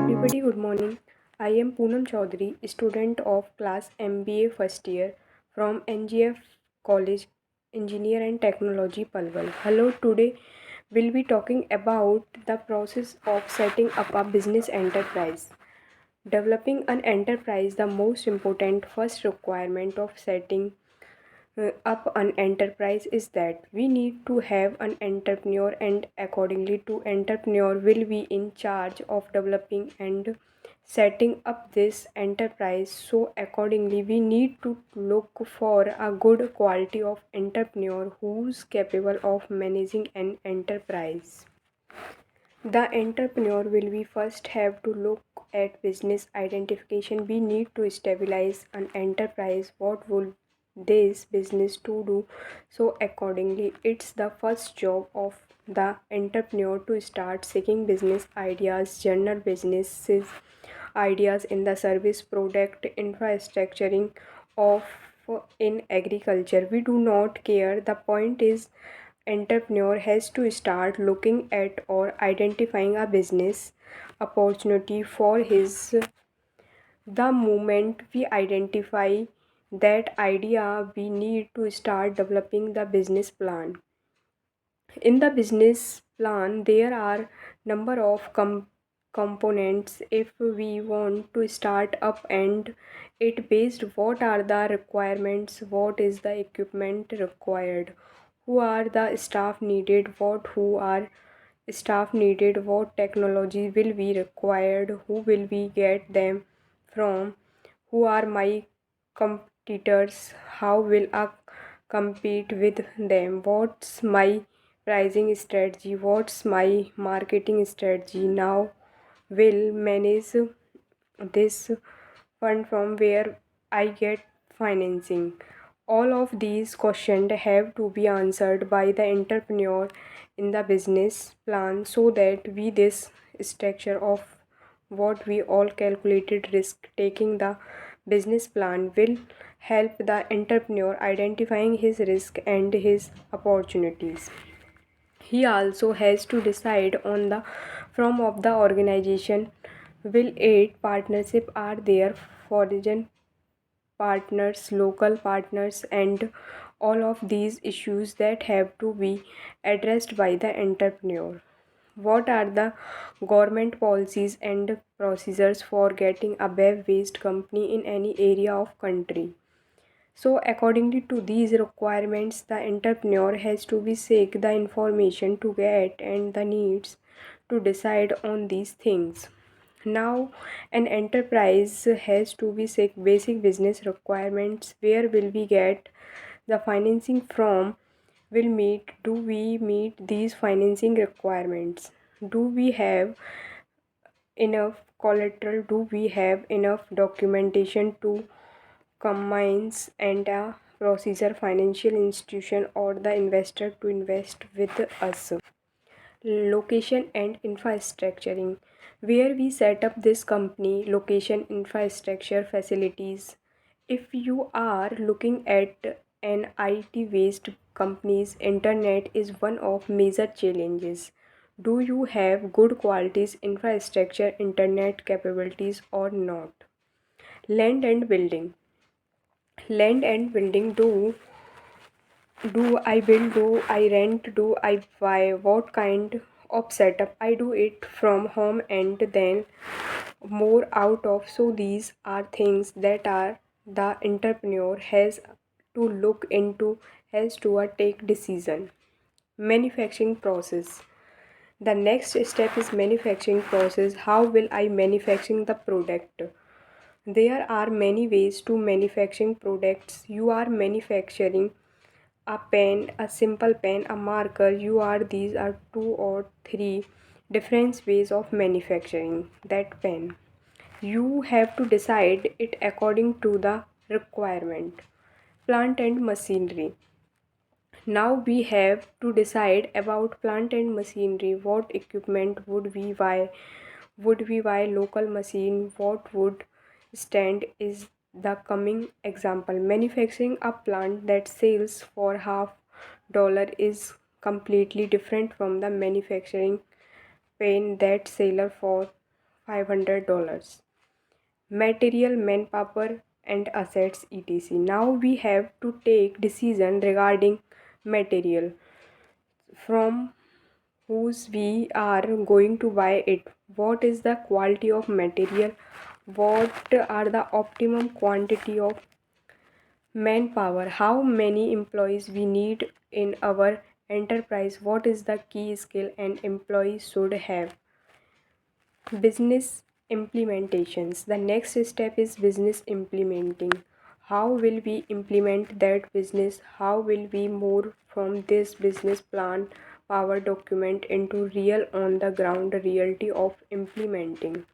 everybody, good morning. I am Poonam Chaudhary, student of class MBA first year from NGF College, Engineer and Technology, Palwal. Hello, today we'll be talking about the process of setting up a business enterprise. Developing an enterprise, the most important first requirement of setting up an enterprise is that we need to have an entrepreneur, and accordingly to entrepreneur will be in charge of developing and setting up this enterprise. So accordingly we need to look for a good quality of entrepreneur who's capable of managing an enterprise. The entrepreneur will be first have to look at business identification. We need to stabilize an enterprise. What will this business to do? So accordingly, it's the first job of the entrepreneur to start seeking business ideas, general businesses ideas in the service product infrastructuring of in agriculture. We do not care. The point is entrepreneur has to start looking at or identifying a business opportunity for his. The moment we identify that idea, we need to start developing the business plan. In the business plan there are number of components. If we want to start up and it based, what are the requirements, what is the equipment required, who are the staff needed, what technology will be required, who will we get them from, who are my competitors, how will I compete with them, what's my pricing strategy, what's my marketing strategy, now will manage this fund, from where I get financing. All of these questions have to be answered by the entrepreneur in the business plan, so that we this structure of what we all calculated risk taking the business plan will help the entrepreneur identifying his risk and his opportunities. He also has to decide on the form of the organization. Will it partnership, are there foreign partners, local partners, and all of these issues that have to be addressed by the entrepreneur. What are the government policies and procedures for getting a web-based company in any area of country? So accordingly to these requirements, the entrepreneur has to be seek the information to get and the needs to decide on these things. Now an enterprise has to be seek basic business requirements. Where will we get the financing from? Will meet Do we meet these financing requirements? Do we have enough collateral? Do we have enough documentation to combines and a procedure financial institution or the investor to invest with us? Location and infrastructuring. Where we set up this company, location, infrastructure, facilities. If you are looking at an IT based company's internet is one of major challenges. Do you have good qualities infrastructure internet capabilities or not? Land and building. Land and building. Do I build, do I rent, do I buy, what kind of setup? I do it from home and then more out of. So these are things that are the entrepreneur has to look into, has to take decision. Manufacturing process. The next step is manufacturing process. How will I manufacturing the product? There are many ways to manufacturing products. You are manufacturing a pen, a simple pen, a marker. These are two or three different ways of manufacturing that pen. You have to decide it according to the requirement. Plant and machinery. Now we have to decide about plant and machinery. What equipment would we buy? Would we buy local machine? What would stand is the coming example. Manufacturing a plant that sells for $50 is completely different from the manufacturing pen that sells for $500. Material, manpower, and assets, etc. Now we have to take decision regarding material, from whose we are going to buy it, what is the quality of material, what are the optimum quantity of manpower, how many employees we need in our enterprise, what is the key skill an employee should have. Business implementations. The next step is business implementing. How will we implement that business? How will we move from this business plan power document into real on the ground reality of implementing?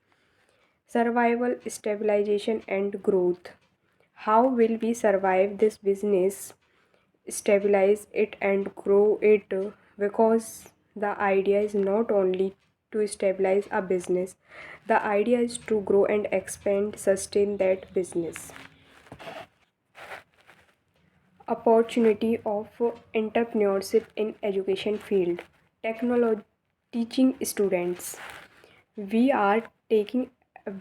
Survival, stabilization, and growth. How will we survive this business, stabilize it, and grow it? Because the idea is not only to stabilize a business, the idea is to grow and expand, sustain that business. Opportunity of entrepreneurship in education field. Technology teaching students. We are taking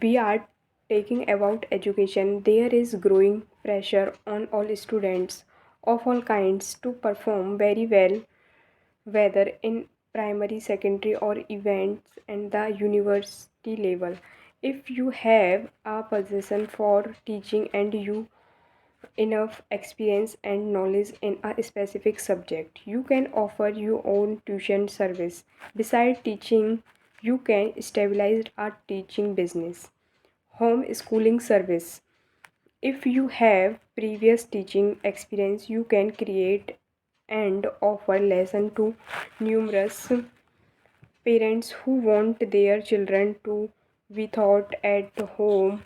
we are taking about education. There is growing pressure on all students of all kinds to perform very well, whether in primary, secondary, or events and the university level. If you have a position for teaching and you enough experience and knowledge in a specific subject, you can offer your own tuition service. Besides teaching, you can stabilize a teaching business. Home schooling service. If you have previous teaching experience, you can create and offer lesson to numerous parents who want their children to be taught at home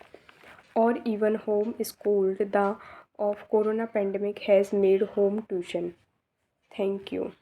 or even home schooled. The of corona pandemic has made home tuition. Thank you.